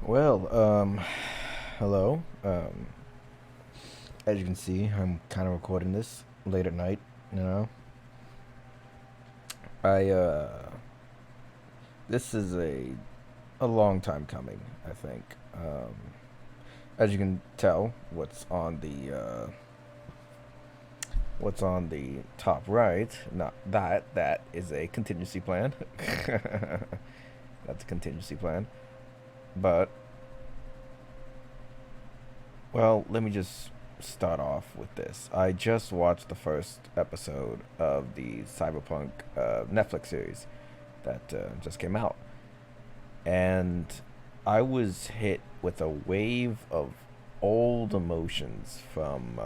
Well, hello. As you can see, I'm kind of recording this late at night. You know, I this is a long time coming. I think. As you can tell, what's on the top right? Not that is a contingency plan. That's a contingency plan. But well, let me just start off with this. I just watched the first episode of the Cyberpunk Netflix series that just came out, and I was hit with a wave of old emotions from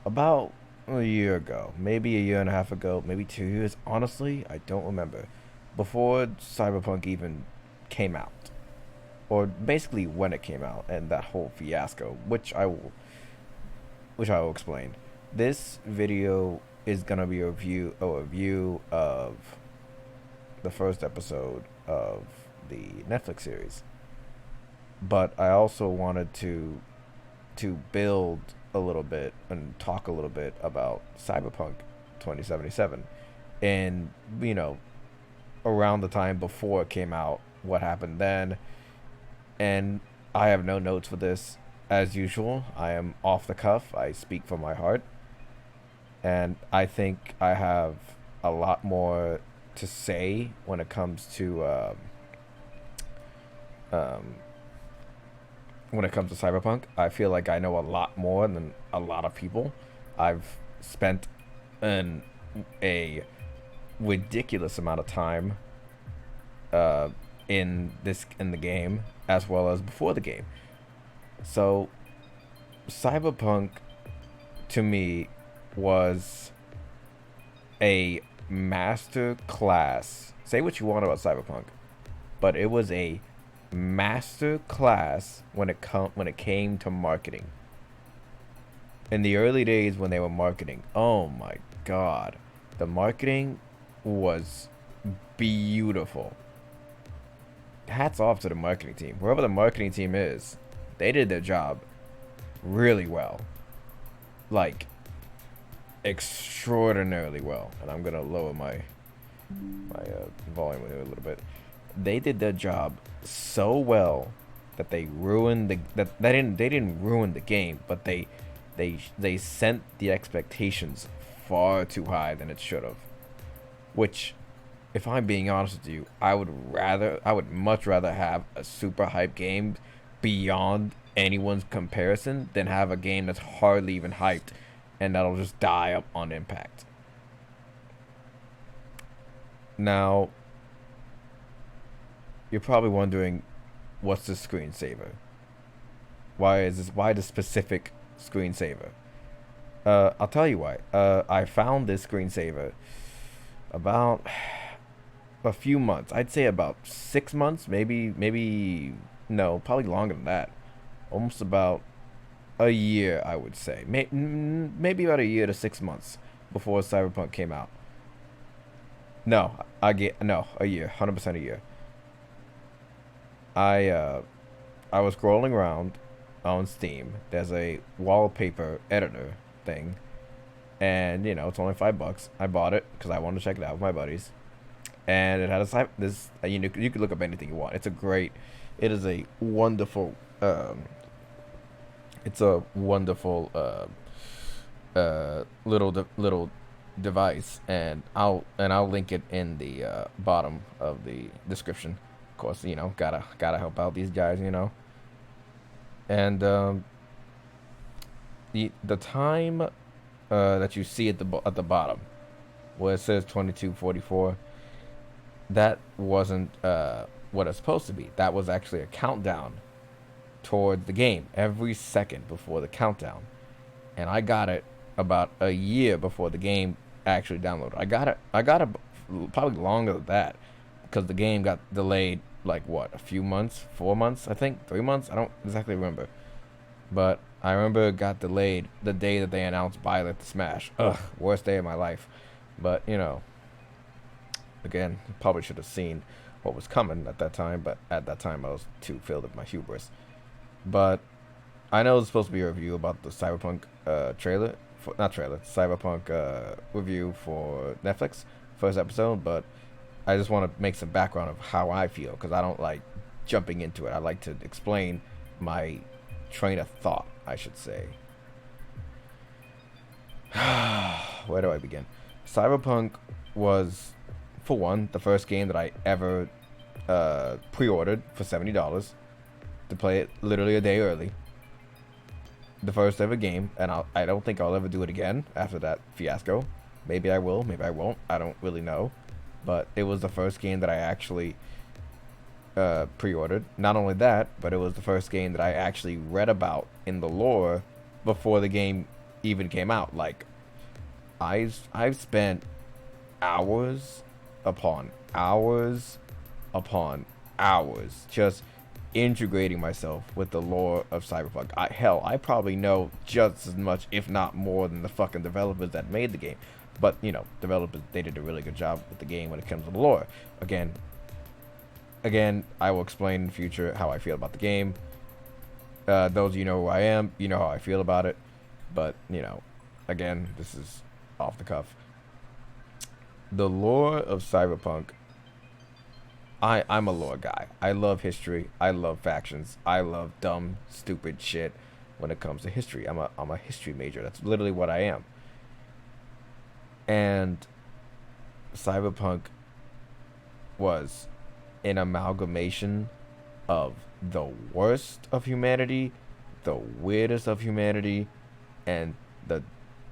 about a year ago, maybe a year and a half ago, maybe 2 years. Honestly, I don't remember. Before Cyberpunk even came out, or basically when it came out, and that whole fiasco, which I will explain. This video is gonna be a review of the first episode of the Netflix series, but I also wanted to build a little bit and talk a little bit about Cyberpunk 2077, and you know around the time before it came out, what happened then. And I have no notes for this. As usual, I am off the cuff. I speak from my heart. And I think I have a lot more to say um, when it comes to Cyberpunk. I feel like I know a lot more than a lot of people. I've spent an a ridiculous amount of time uh, in the game, as well as before the game. So Cyberpunk to me was a master class. Say what you want about Cyberpunk, but it was a master class when it came to marketing. In the early days when they were marketing, oh my god, the marketing was beautiful. Hats off to the marketing team. Whoever the marketing team is, they did their job really well. Like, extraordinarily well. And I'm gonna lower my volume a little bit. They did their job so well that they ruined they didn't ruin the game, but they sent the expectations far too high than it should have. Which, if I'm being honest with you, I would much rather have a super hype game beyond anyone's comparison than have a game that's hardly even hyped and that'll just die up on impact. Now, you're probably wondering, what's the screensaver? Why the specific screensaver? I'll tell you why. I found this screensaver about a few months. I'd say about 6 months, maybe no, probably longer than that. Almost about a year, I would say. Maybe about a year to 6 months before Cyberpunk came out. No, a year, 100% a year. I uh, I was scrolling around on Steam. There's a wallpaper editor thing, and it's only $5. I bought it because I wanted to check it out with my buddies, and it had this. You could look up anything you want. It is a wonderful, little device, and I'll link it in the bottom of the description. Of course, gotta help out these guys, and the time that you see at the bottom where it says 22:44, that wasn't what it's supposed to be. That was actually a countdown towards the game every second before the countdown. And I got it about a year before the game actually downloaded. I got it probably longer than that, because the game got delayed, like, what, a few months, 4 months, I think, 3 months. I don't exactly remember, but I remember it got delayed the day that they announced Violet to Smash. Ugh, worst day of my life. But again, probably should have seen what was coming at that time, but at that time I was too filled with my hubris. But I know it's supposed to be a review about the Cyberpunk trailer, not trailer, Cyberpunk review for Netflix, first episode, but I just want to make some background of how I feel, because I don't like jumping into it. I like to explain my train of thought, I should say. Where do I begin? Cyberpunk was, for one, the first game that I ever pre-ordered for $70 to play it literally a day early. The first ever game, and I don't think I'll ever do it again after that fiasco. Maybe I will, maybe I won't. I don't really know. But it was the first game that I actually pre-ordered. Not only that, but it was the first game that I actually read about in the lore before the game even came out. Like, I've spent hours upon hours upon hours just integrating myself with the lore of Cyberpunk. I probably know just as much, if not more, than the fucking developers that made the game. But, you know, developers, they did a really good job with the game when it comes to the lore. Again, I will explain in the future how I feel about the game. Those of you know who I am, you know how I feel about it. But, you know, again, this is off the cuff. The lore of Cyberpunk, I'm a lore guy. I love history. I love factions. I love dumb, stupid shit when it comes to history. I'm a history major. That's literally what I am. And Cyberpunk was an amalgamation of the worst of humanity, the weirdest of humanity, and the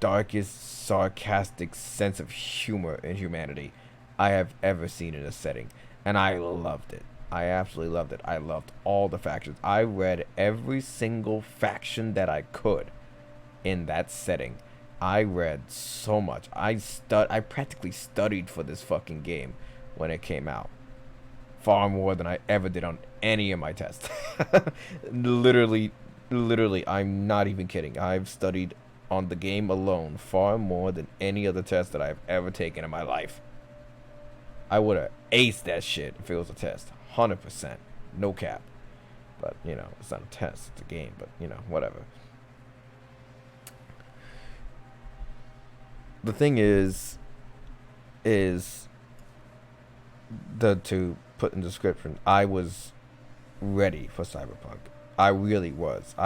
darkest, sarcastic sense of humor in humanity I have ever seen in a setting. And I loved it. I absolutely loved it. I loved all the factions. I read every single faction that I could in that setting. I read so much. I practically studied for this fucking game when it came out. Far more than I ever did on any of my tests. Literally, I'm not even kidding. I've studied on the game alone far more than any other test that I've ever taken in my life. I would have aced that shit if it was a test. 100%. No cap. But, you know, it's not a test. It's a game. But, you know, whatever. The thing is to put in the description, I was ready for Cyberpunk. I really was.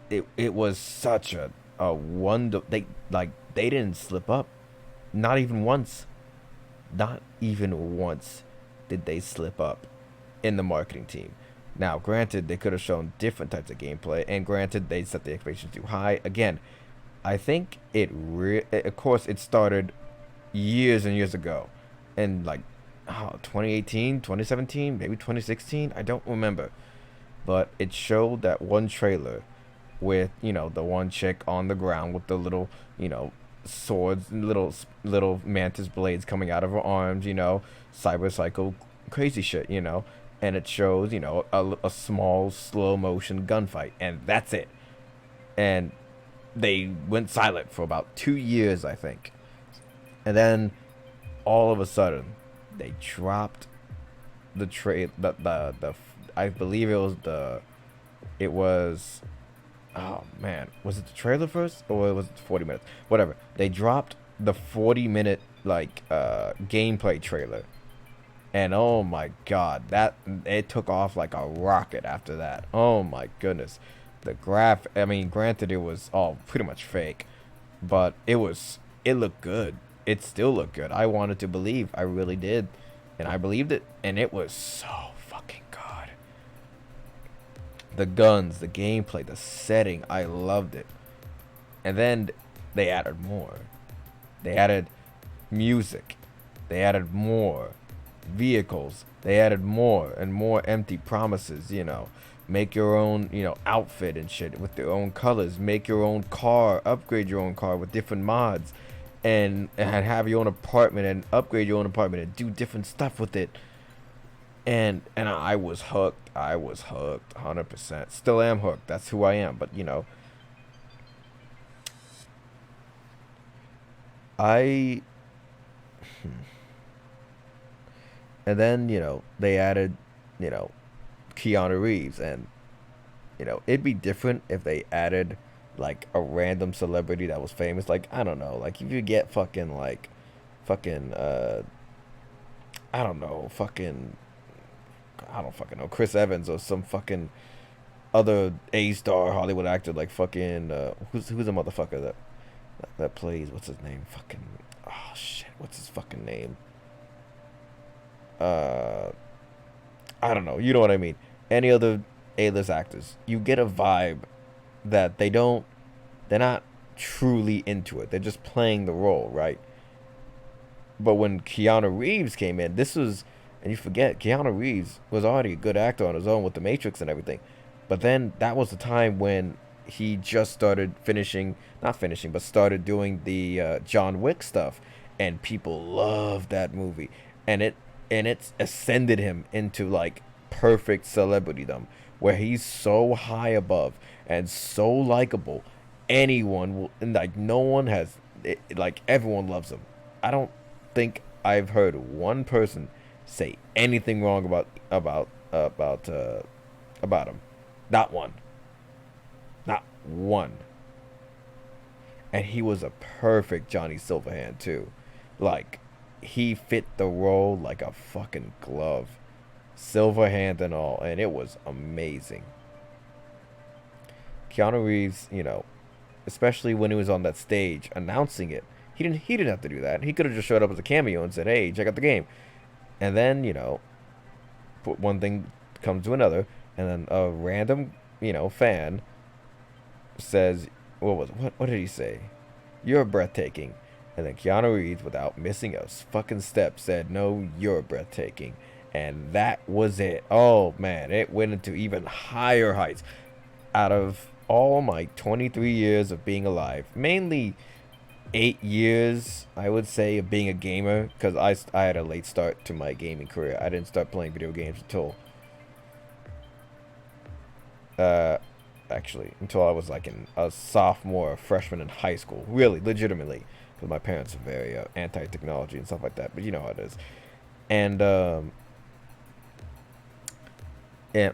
It was such a wonder. They didn't slip up. Not even once. Not even once did they slip up in the marketing team. Now, granted, they could have shown different types of gameplay, and granted, they set the expectations too high. Again, I think of course, it started years and years ago, in 2018, 2017, maybe 2016. I don't remember, but it showed that one trailer with, you know, the one chick on the ground with the little, you know, swords and little mantis blades coming out of her arms, you know, cyber psycho crazy shit, you know, and it shows, you know, a small slow motion gunfight, and that's it. And they went silent for about 2 years, I think, and then all of a sudden they dropped the I believe it was oh man, was it the trailer first or was it 40 minutes? Whatever. They dropped the 40-minute gameplay trailer. And oh my god, that it took off like a rocket after that. Oh my goodness. I mean, granted it was all pretty much fake, but it looked good. It still looked good. I wanted to believe. I really did. And I believed it, and it was so fucking good. The guns, the gameplay, the setting, I loved it. And then they added more. They added music. They added more vehicles. They added more and more empty promises, you know. Make your own, you know, outfit and shit with their own colors. Make your own car. Upgrade your own car with different mods. And have your own apartment and upgrade your own apartment and do different stuff with it. And I was hooked. I was hooked 100%. Still am hooked. That's who I am. But, you know, And then, they added, you know, Keanu Reeves. And, it'd be different if they added, like, a random celebrity that was famous. Like, I don't know. Like, if you get fucking, like, fucking, I don't know, fucking, I don't fucking know, Chris Evans or some fucking other A-star Hollywood actor, like fucking, who's a motherfucker that plays, what's his name? Fucking, oh shit, what's his fucking name? Uh, I don't know. You know what I mean? Any other A-list actors, you get a vibe that they're not truly into it. They're just playing the role, right? But when Keanu Reeves came in, and you forget, Keanu Reeves was already a good actor on his own with The Matrix and everything. But then that was the time when he just started not finishing, but started doing the John Wick stuff, and people loved that movie, and it's ascended him into like perfect celebritydom, where he's so high above and so likable. Anyone will, and like no one has, like everyone loves him. I don't think I've heard one person say anything wrong about him. Not one. Not one. And he was a perfect Johnny Silverhand too. Like he fit the role like a fucking glove. Silverhand and all, and it was amazing. Keanu Reeves, especially when he was on that stage announcing it, he didn't have to do that. He could have just showed up as a cameo and said, "Hey, check out the game." And then, put one thing comes to another, and then a random, fan says, what did he say? "You're breathtaking." And then Keanu Reeves, without missing a fucking step, said, "No, you're breathtaking." And that was it. Oh man, it went into even higher heights. Out of all my 23 years of being alive, mainly 8 years, I would say, of being a gamer, because I had a late start to my gaming career. I didn't start playing video games until uh until I was like a sophomore, a freshman in high school. Really, legitimately, because my parents are very anti-technology and stuff like that. But you know how it is. And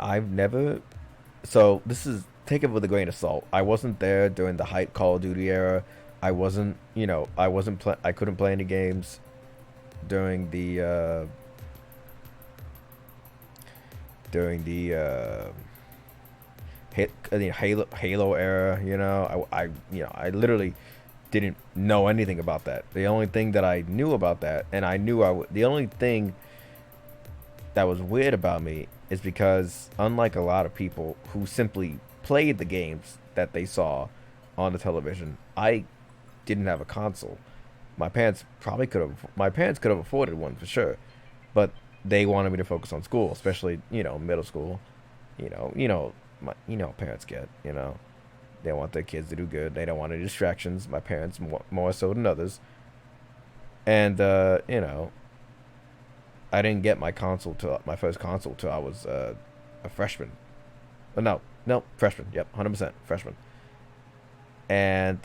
I've never. So this is, take it with a grain of salt. I wasn't there during the hype Call of Duty era. I wasn't, I couldn't play any games during the Halo era. I literally didn't know anything about that. The only thing that I knew about that, and the only thing that was weird about me is because, unlike a lot of people who simply played the games that they saw on the television, I didn't have a console. My parents could have afforded one for sure, but they wanted me to focus on school, especially middle school. How parents get. They want their kids to do good. They don't want any distractions. My parents more so than others. And I didn't get my first console till I was a freshman. No, freshman. Yep, 100% freshman. And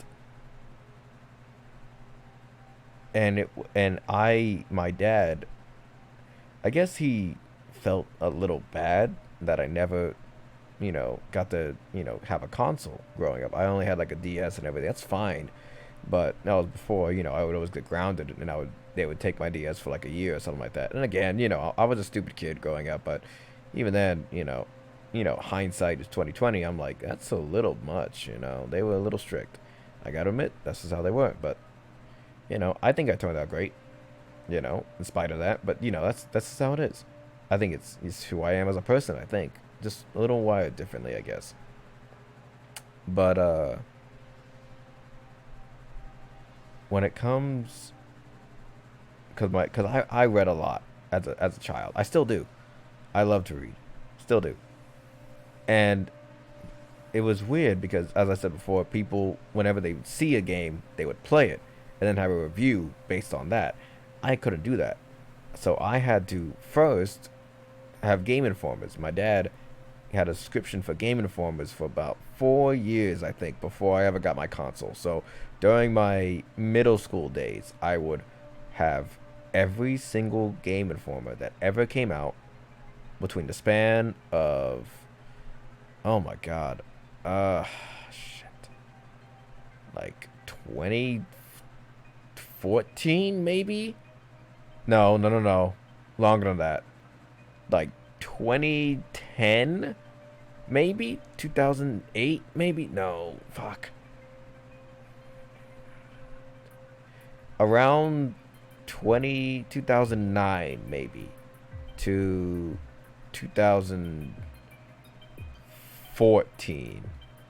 my dad, I guess he felt a little bad that I never, got to, have a console growing up. I only had like a DS and everything. That's fine. But that was before, I would always get grounded, and they would take my DS for like a year or something like that. And again, I was a stupid kid growing up, but even then, hindsight is 2020. I'm like, that's a little much. They were a little strict. I gotta admit, that's just how they were. But I think I turned out great. In spite of that. But that's just how it is. I think it's who I am as a person. I think just a little wired differently, I guess. But when it comes, because I read a lot as a child. I still do. I love to read, still do. And it was weird because, as I said before, people, whenever they would see a game, they would play it and then have a review based on that. I couldn't do that, so I had to first have Game Informers. My dad had a subscription for Game Informers for about 4 years, I think, before I ever got my console. So during my middle school days, I would have every single Game Informer that ever came out between the span of, oh my god, shit, like 2014 maybe? No, no, no, no, longer than that. Like 2010 maybe? 2008 maybe? No, fuck. Around 2009 maybe to 2014,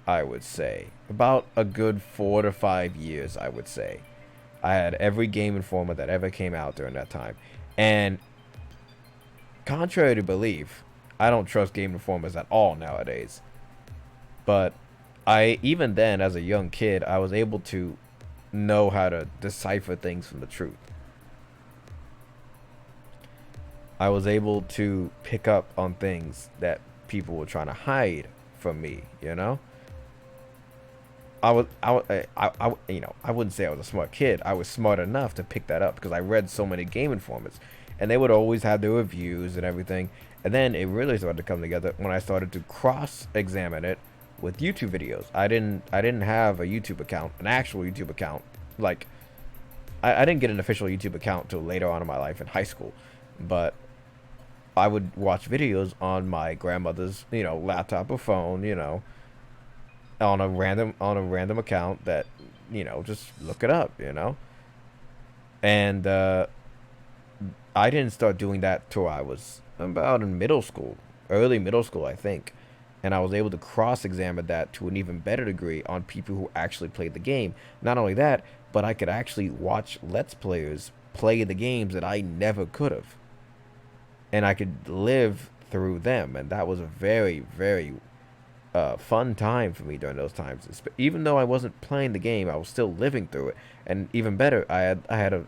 I would say. About a good 4 to 5 years, I would say. I had every Game Informer that ever came out during that time. And contrary to belief, I don't trust Game Informers at all nowadays. But even then, as a young kid, I was able to know how to decipher things from the truth. I was able to pick up on things that people were trying to hide from me, you know? I wouldn't say I was a smart kid. I was smart enough to pick that up because I read so many Game Informers, and they would always have their reviews and everything. And then it really started to come together when I started to cross-examine it with YouTube videos. I didn't have a YouTube account, an actual YouTube account. Like, I didn't get an official YouTube account till later on in my life in high school, but I would watch videos on my grandmother's, laptop or phone, on a random account that, just look it up, And I didn't start doing that till I was about in middle school, early middle school, I think. And I was able to cross-examine that to an even better degree on people who actually played the game. Not only that, but I could actually watch Let's Players play the games that I never could have. And I could live through them. And that was a very, very fun time for me during those times. Even though I wasn't playing the game, I was still living through it. And even better, I had a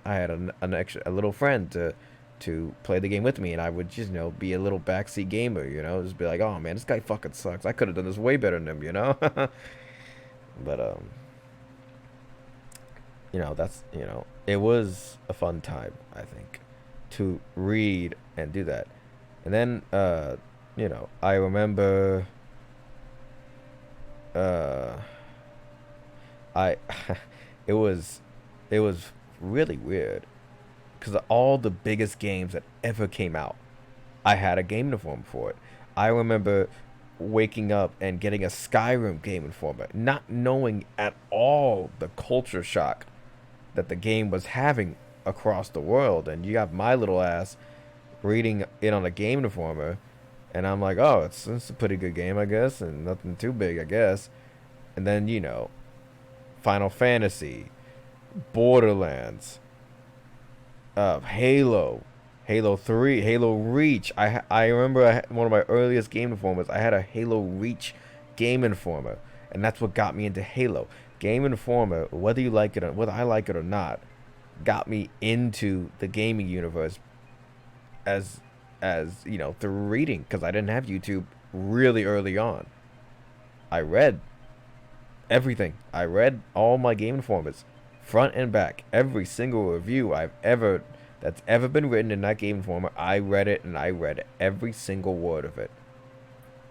little friend to play the game with me, and I would just be a little backseat gamer, just be like, oh man, this guy fucking sucks. I could have done this way better than him, But that's it was a fun time, I think, to read and do that. And then I remember I it was really weird because all the biggest games that ever came out, I had a Game Informer for it. I remember waking up and getting a Skyrim Game Informer, not knowing at all the culture shock that the game was having across the world. And you got my little ass reading it on a Game Informer, and I'm like, oh, it's a pretty good game, I guess, and nothing too big, I guess. And then, Final Fantasy, Borderlands, Halo 3, Halo Reach. I remember one of my earliest Game Informers, I had a Halo Reach Game Informer, and that's what got me into Halo. Game Informer, whether I like it or not, got me into the gaming universe as through reading, because I didn't have YouTube really early on. I read everything. I read all my Game Informers, front and back. Every single review that's ever been written in that Game Informer, I read it, and I read every single word of it.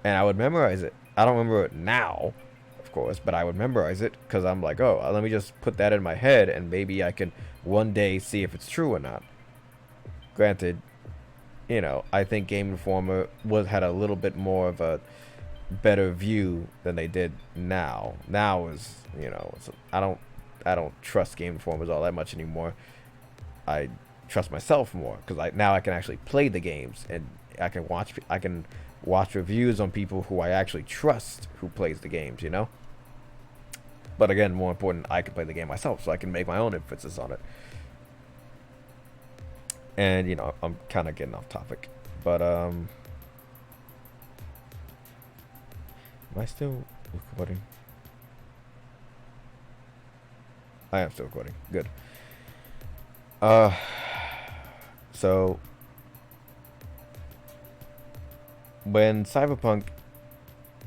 And I would memorize it. I don't remember it now, of course, but I would memorize it because I'm like, oh, let me just put that in my head, and maybe I can one day see if it's true or not. Granted, I think Game Informer had a little bit more of a better view than they did now. Now is, I don't trust Game Informers all that much anymore. I trust myself more because now I can actually play the games, and I can watch reviews on people who I actually trust who plays the games, But again, more important, I can play the game myself, so I can make my own emphasis on it. And I'm kind of getting off topic, but am I still recording? I am still recording. Good. So when Cyberpunk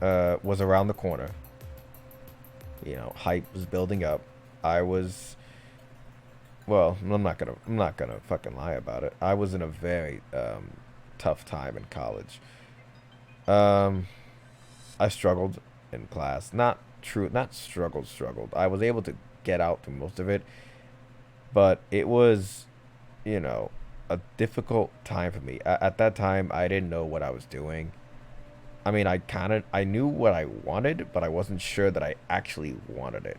was around the corner, hype was building up. I was well, I'm not gonna fucking lie about it. I was in a very tough time in college. Um, I struggled in class. Not struggled. I was able to get out through most of it, but it was, you know, a difficult time for me. At that time, I didn't know what I was doing. I mean, I knew what I wanted, but I wasn't sure that I actually wanted it.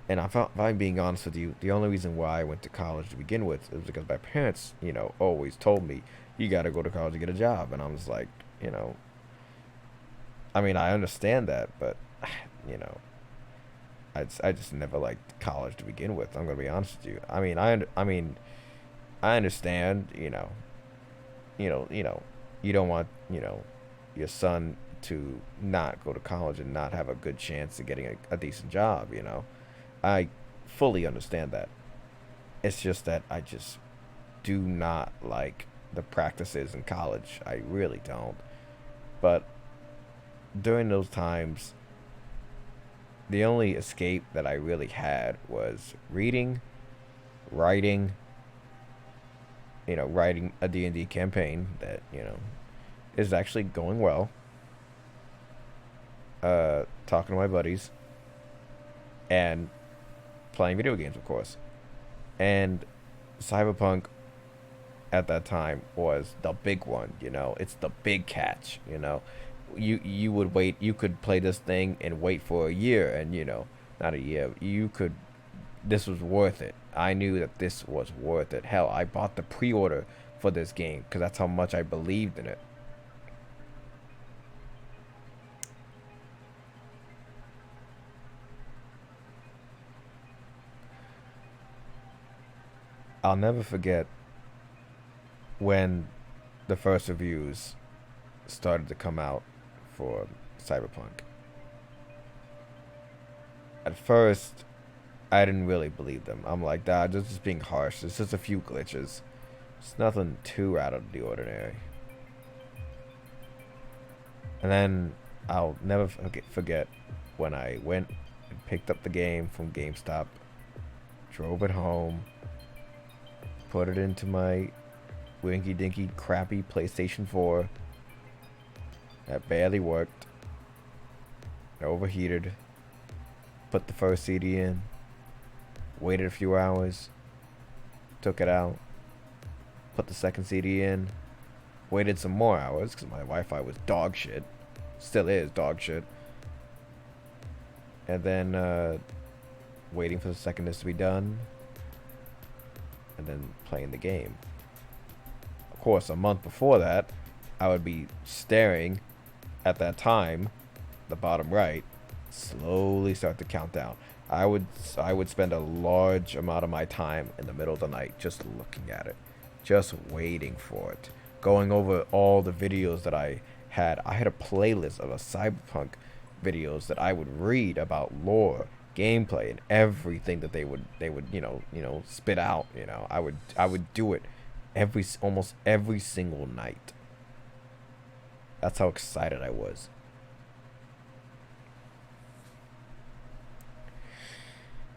And if I'm being honest with you, the only reason why I went to college to begin with is because my parents, always told me, you got to go to college to get a job. And I was like, you know, I mean, I understand that, but, you know, I just never liked college to begin with. I'm going to be honest with you. I understand, you don't want, your son to not go to college and not have a good chance of getting a decent job. I fully understand that. It's just that I just do not like the practices in college. I really don't. But during those times, the only escape that I really had was reading, writing, writing a D&D campaign that, is actually going well. Talking to my buddies and playing video games, of course. And Cyberpunk at that time was the big one. It's the big catch. You would wait. You could play this thing and wait for a year, and not a year. You could. This was worth it. I knew that this was worth it. Hell, I bought the pre-order for this game because that's how much I believed in it. I'll never forget when the first reviews started to come out for Cyberpunk. At first, I didn't really believe them. I'm like, "Nah, this is being harsh. It's just a few glitches. It's nothing too out of the ordinary." And then I'll never forget when I went and picked up the game from GameStop, drove it home, put it into my winky dinky crappy PlayStation 4 that barely worked, overheated, put the first CD in, waited a few hours, took it out, put the second CD in, waited some more hours because my Wi-Fi was dog shit, still is dog shit, and then waiting for the second disc to be done, and then playing the game. Of course, a month before that, I would be staring at that time, the bottom right, slowly start to count down. I would spend a large amount of my time in the middle of the night just looking at it, just waiting for it, going over all the videos that I had. I had a playlist of a Cyberpunk videos that I would read about lore, gameplay, and everything that they would spit out. I would do it almost every single night. That's how excited I was.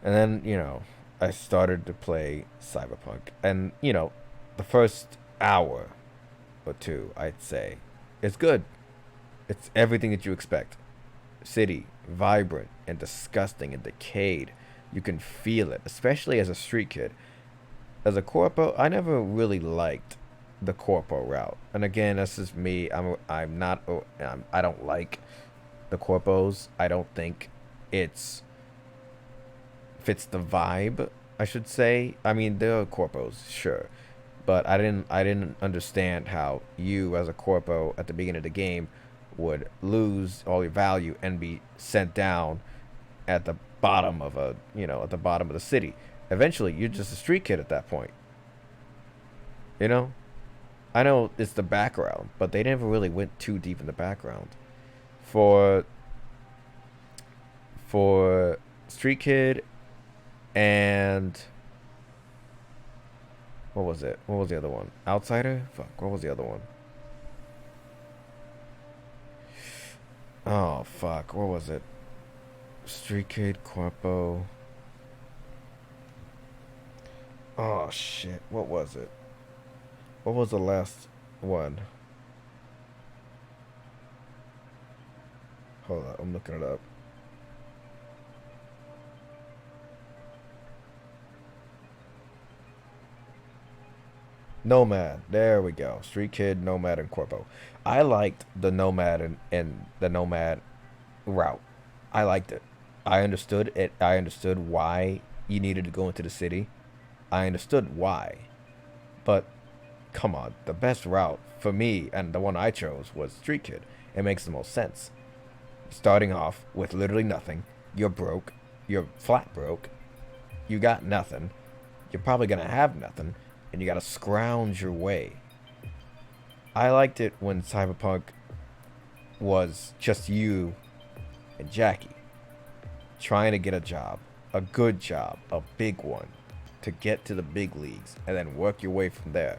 And then, I started to play Cyberpunk. And, the first hour or two, I'd say, it's good. It's everything that you expect. City, vibrant and disgusting and decayed. You can feel it, especially as a street kid. As a corpo, I never really liked the corpo route. And again, that's just me. I'm not. I don't like the corpos. I don't think it's fits the vibe, I should say. I mean, there are corpos, sure, but I didn't understand how you as a corpo at the beginning of the game would lose all your value and be sent down at the bottom of at the bottom of the city. Eventually, you're just a street kid at that point. You know, I know it's the background, but they never really went too deep in the background. For for Street Kid and what was it? What was the other one? Outsider? Fuck, what was the other one? Oh fuck, what was it? Street Kid, Corpo. Oh shit, what was it? What was the last one? Hold on, I'm looking it up. Nomad. There we go. Street Kid, Nomad, and Corpo. I liked the Nomad and the Nomad route. I liked it. I understood it. I understood why you needed to go into the city. I understood why. But come on, the best route for me and the one I chose was Street Kid. It makes the most sense. Starting off with literally nothing. You're broke. You're flat broke. You got nothing. You're probably gonna have nothing, and you gotta scrounge your way. I liked it when Cyberpunk was just you and Jackie trying to get a job, a good job, a big one, to get to the big leagues, and then work your way from there.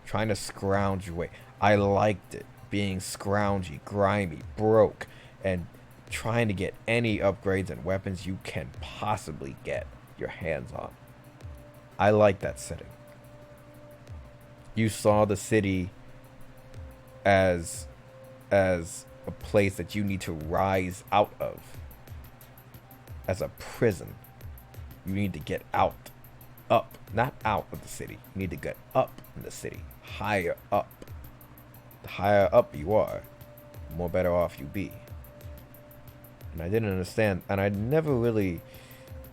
Trying to scrounge your way. I liked it being scroungy, grimy, broke, and trying to get any upgrades and weapons you can possibly get your hands on. I like that setting. You saw the city as a place that you need to rise out of, as a prison. You need to get out, up, not out of the city. You need to get up in the city, higher up. The higher up you are, the more better off you be. And I didn't understand, and I never really,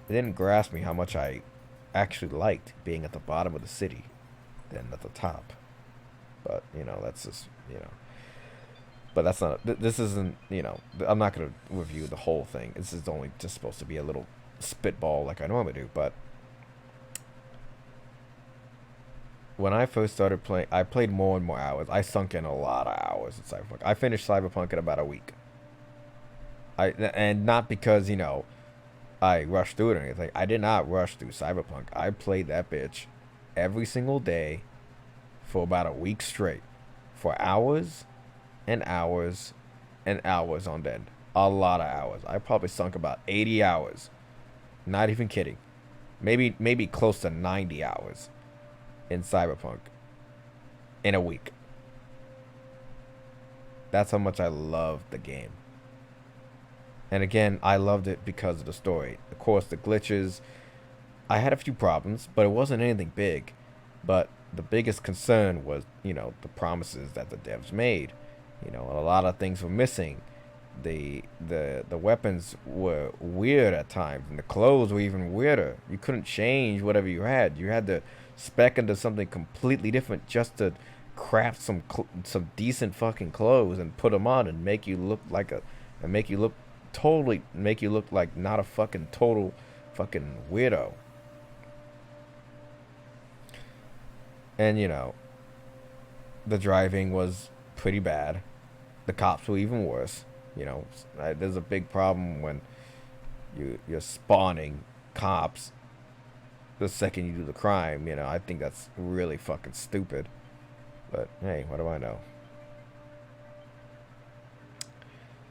it didn't grasp me how much I actually liked being at the bottom of the city than at the top. But, that's just, but that's not, this isn't, I'm not going to review the whole thing. This is only just supposed to be a little spitball like I normally do. But when I first started playing, I played more and more hours. I sunk in a lot of hours in Cyberpunk. I finished Cyberpunk in about a week. And not because, I rushed through it or anything. I did not rush through Cyberpunk. I played that bitch every single day for about a week straight. For hours and hours and hours on end. A lot of hours. I probably sunk about 80 hours. Not even kidding. Maybe close to 90 hours in Cyberpunk in a week. That's how much I loved the game. And again, I loved it because of the story. Of course, the glitches, I had a few problems, but it wasn't anything big. But the biggest concern was, the promises that the devs made. A lot of things were missing. The weapons were weird at times, and the clothes were even weirder. You couldn't change whatever you had. You had to spec into something completely different just to craft some decent fucking clothes and put them on and make you look like not a fucking total fucking weirdo. And the driving was pretty bad. The cops were even worse. There's a big problem when you're spawning cops the second you do the crime. I think that's really fucking stupid. But hey, what do I know?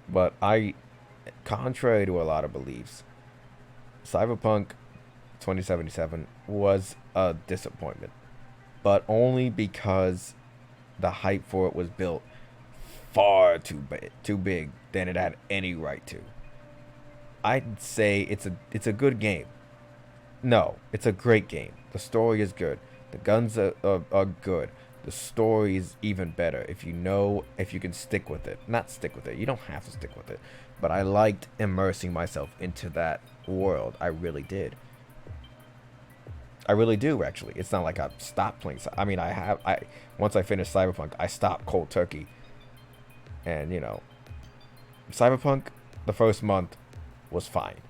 But contrary to a lot of beliefs, Cyberpunk 2077 was a disappointment. But only because the hype for it was built far too big than it had any right to. I'd say it's a good game. No, it's a great game. The story is good. The guns are good. The story is even better if you can stick with it. Not stick with it. You don't have to stick with it. But I liked immersing myself into that world. I really did. I really do, actually. It's not like I've stopped playing. I mean, once I finished Cyberpunk, I stopped cold turkey. And, Cyberpunk, the first month, was fine.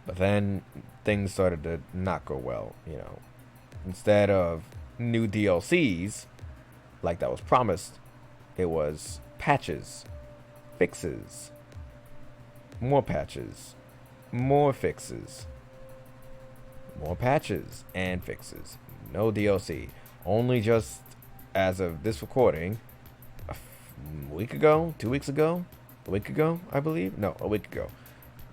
But then things started to not go well, Instead of new DLCs, like that was promised, it was patches, fixes, more patches, more fixes, more patches and fixes. No DLC. Only just as of this recording, a week ago, 2 weeks ago, a week ago, I believe. No, a week ago.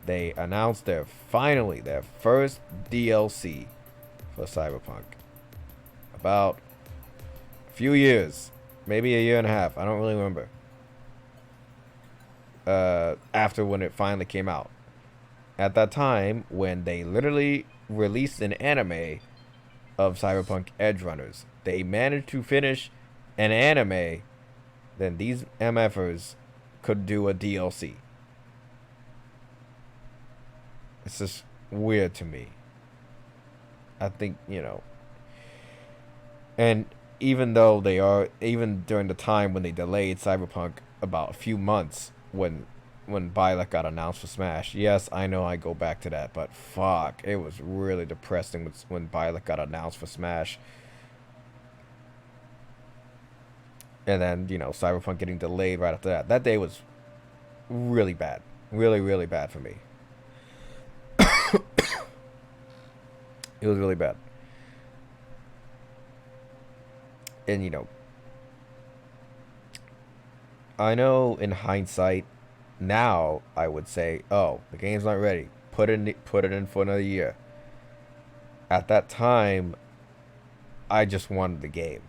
They announced their first DLC for Cyberpunk. About a few years, maybe a year and a half. I don't really remember. After when it finally came out. At that time, when they literally released an anime of Cyberpunk Edgerunners, they managed to finish an anime, then these MFers could do a DLC. It's just weird to me. I think, and even though they are, even during the time when they delayed Cyberpunk about a few months, when Byleth got announced for Smash. Yes, I know I go back to that, but fuck, it was really depressing when Byleth got announced for Smash. And then, Cyberpunk getting delayed right after that. That day was really bad. Really, really bad for me. It was really bad. And, I know in hindsight, now I would say, oh, the game's not ready. Put it in for another year. At that time, I just wanted the game.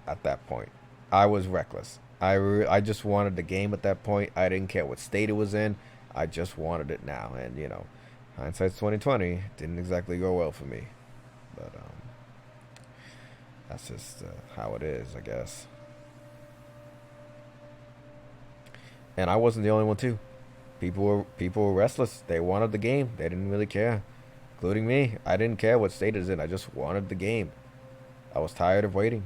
At that point, I was reckless. I just wanted the game at that point. I didn't care what state it was in. I just wanted it now. And hindsight's 2020. Didn't exactly go well for me, but that's just how it is, I guess. And I wasn't the only one too. People were restless. They wanted the game. They didn't really care, including me. I didn't care what state it's in. I just wanted the game. I was tired of waiting,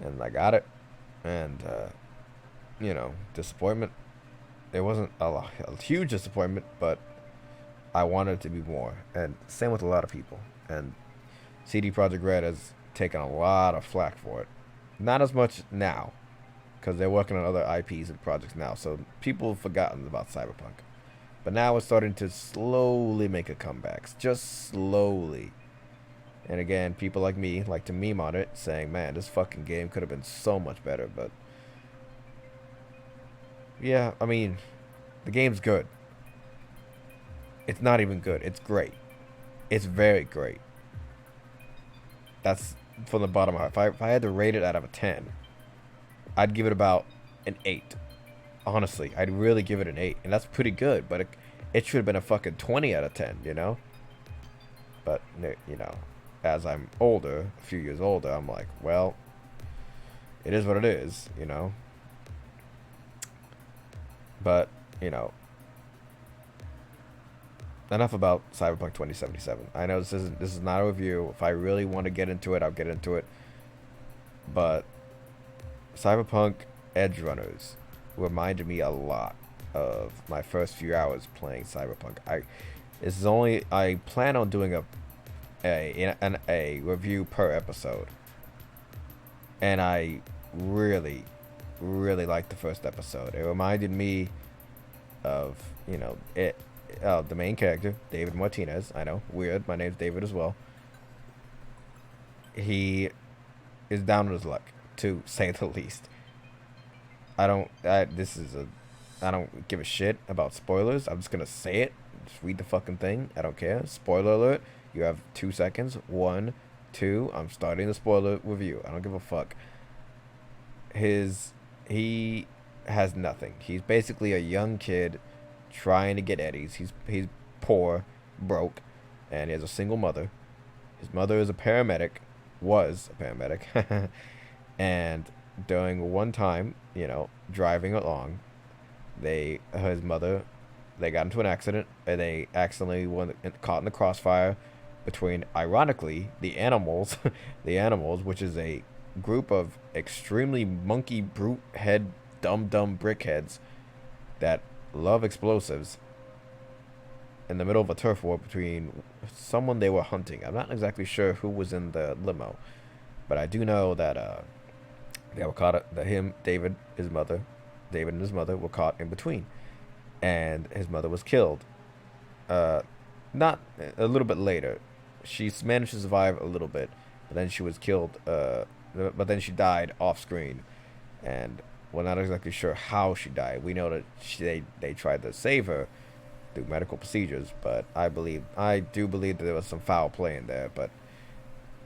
and I got it. And disappointment. It wasn't a huge disappointment, but I wanted it to be more. And same with a lot of people. And CD Projekt Red has taken a lot of flack for it. Not as much now, because they're working on other IPs and projects now, so people have forgotten about Cyberpunk. But now it's starting to slowly make a comeback, just slowly. And again, people like me like to meme on it, saying, man, this fucking game could have been so much better, but yeah, I mean, the game's good. It's not even good, it's great. It's very great. That's from the bottom of it. If I had to rate it out of a 10, I'd give it about an 8. Honestly, I'd really give it an 8. And that's pretty good, but it should have been a fucking 20 out of 10, But, as I'm older, a few years older, I'm like, well, it is what it is, But, enough about Cyberpunk 2077. I know this is not a review. If I really want to get into it, I'll get into it. But Cyberpunk Edgerunners reminded me a lot of my first few hours playing Cyberpunk. I plan on doing a review per episode, and I really, really liked the first episode. It reminded me of the main character, David Martinez. I know, weird. My name's David as well. He is down on his luck, to say the least. I don't give a shit about spoilers. I'm just gonna say it. Just read the fucking thing. I don't care. Spoiler alert. You have 2 seconds. 1, 2. I'm starting the spoiler review. I don't give a fuck. He has nothing. He's basically a young kid trying to get Eddies. He's poor, broke, and he has a single mother. His mother is a paramedic. Was a paramedic. And during one time, driving along, they got into an accident, and they accidentally caught in the crossfire between, ironically, the animals, which is a group of extremely monkey brute head, dumb brickheads that love explosives, in the middle of a turf war between someone they were hunting. I'm not exactly sure who was in the limo, but I do know that they were caught. David and his mother were caught in between, and his mother was killed. Not a little bit later, she managed to survive a little bit, but then she was killed. But then she died off screen, and we're not exactly sure how she died. We know that they tried to save her, through medical procedures. But I do believe that there was some foul play in there, but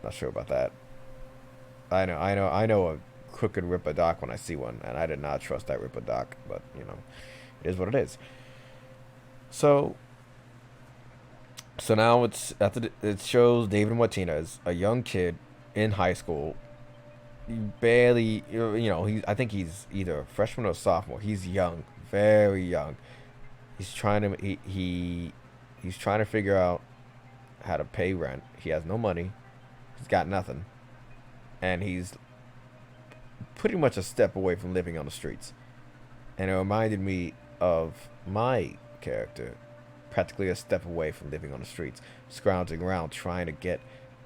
not sure about that. I know a crooked Ripper doc when I see one, and I did not trust that Ripper doc. But it is what it is. So now it shows David Martinez, a young kid in high school, barely, I think he's either a freshman or sophomore. He's young, very young. He's trying to he's trying to figure out how to pay rent. He has no money. He's got nothing, and he's pretty much a step away from living on the streets. And it reminded me of my character, practically a step away from living on the streets, scrounging around trying to get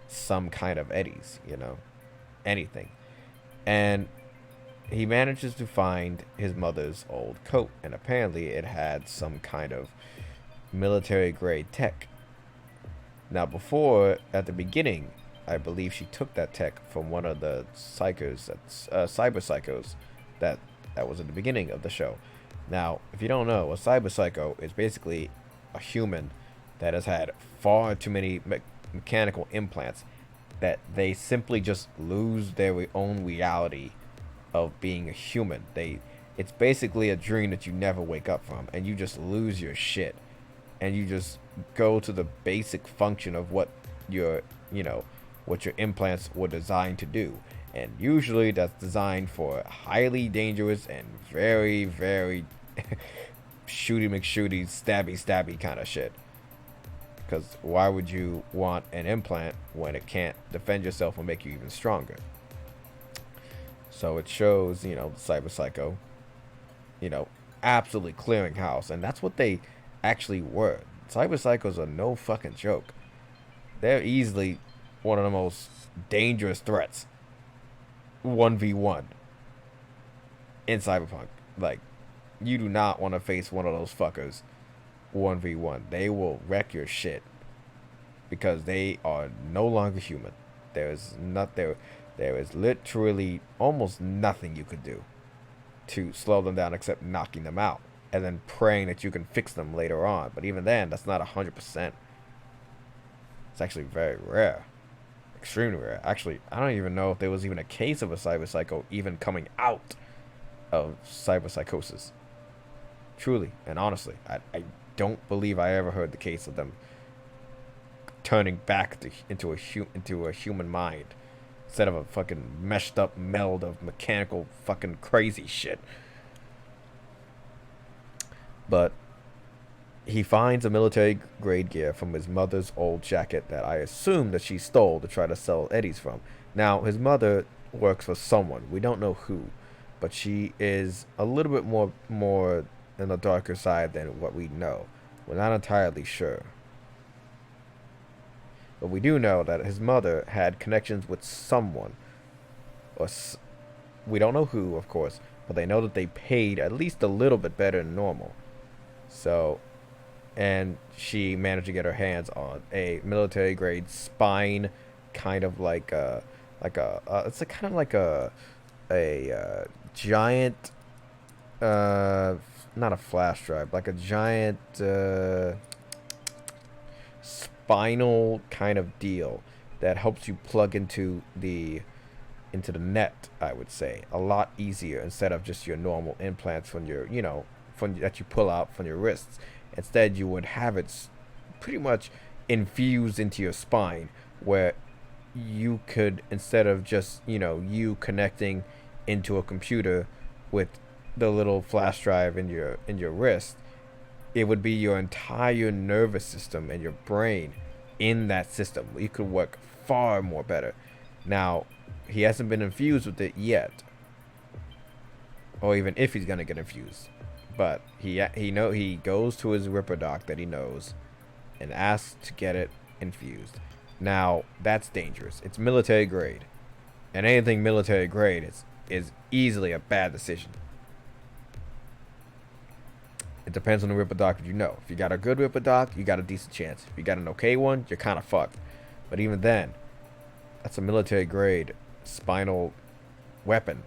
some kind of eddies, anything. And he manages to find his mother's old coat, and apparently it had some kind of military grade tech. Now, at the beginning, I believe she took that tech from one of the cyber psychos that was at the beginning of the show. Now, if you don't know, a cyber psycho is basically a human that has had far too many mechanical implants that they simply just lose their own reality of being a human. It's basically a dream that you never wake up from, and you just lose your shit, and you just go to the basic function of what your implants were designed to do. And usually that's designed for highly dangerous and very, very shooty McShooty, stabby kind of shit. Because why would you want an implant when it can't defend yourself or make you even stronger? So it shows, the cyber psycho, absolutely clearing house. And that's what they actually were. Cyber psychos are no fucking joke. They're easily one of the most dangerous threats 1v1 in Cyberpunk. Like, you do not want to face one of those fuckers 1v1. They will wreck your shit because they are no longer human. There is literally almost nothing you could do to slow them down except knocking them out and then praying that you can fix them later on. But even then, that's not 100%. It's actually very rare. Extremely rare. Actually, I don't even know if there was even a case of a cyber psycho even coming out of cyber psychosis. Truly and honestly, I don't believe I ever heard the case of them turning back into a human mind instead of a fucking meshed up meld of mechanical fucking crazy shit. But he finds a military grade gear from his mother's old jacket that I assume that she stole to try to sell eddies from. Now, his mother works for someone. We don't know who, but she is a little bit more in the darker side than what we know. We're not entirely sure. But we do know that his mother had connections with someone. We don't know who, of course, but they know that they paid at least a little bit better than normal. So, and she managed to get her hands on a military grade spine, kind of like it's kind of like a giant, not a flash drive, like a giant spinal kind of deal that helps you plug into the net, I would say, a lot easier instead of just your normal implants from your, that you pull out from your wrists. Instead, you would have it pretty much infused into your spine, where you could, instead of just, you connecting into a computer with the little flash drive in your wrist, it would be your entire nervous system and your brain in that system. You could work far more better. Now, he hasn't been infused with it yet, or even if he's gonna get infused. But he goes to his Ripper doc that he knows and asks to get it infused. Now, that's dangerous. It's military grade, and anything military grade is easily a bad decision. It depends on the Ripper doc that you know. If you got a good Ripper doc, you got a decent chance. If you got an okay one, you're kind of fucked. But even then, that's a military grade spinal weapon.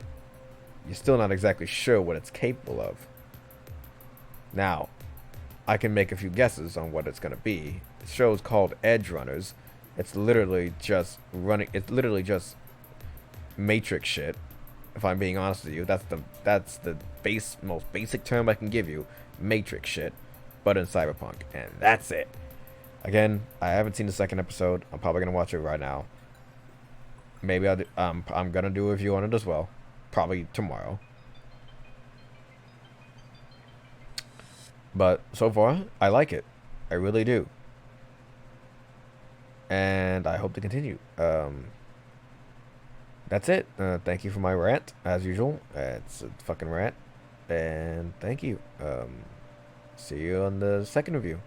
You're still not exactly sure what it's capable of. Now, I can make a few guesses on what it's gonna be. The show's called Edgerunners. It's literally just running. It's literally just Matrix shit. If I'm being honest with you, that's the most basic term I can give you. Matrix shit, but in Cyberpunk, and that's it. Again, I haven't seen the second episode. I'm probably gonna watch it right now. Maybe I'm gonna do a review on it as well, probably tomorrow. But so far, I like it. I really do, and I hope to continue. That's it. Thank you for my rant, as usual. It's a fucking rant, and thank you. See you on the second review.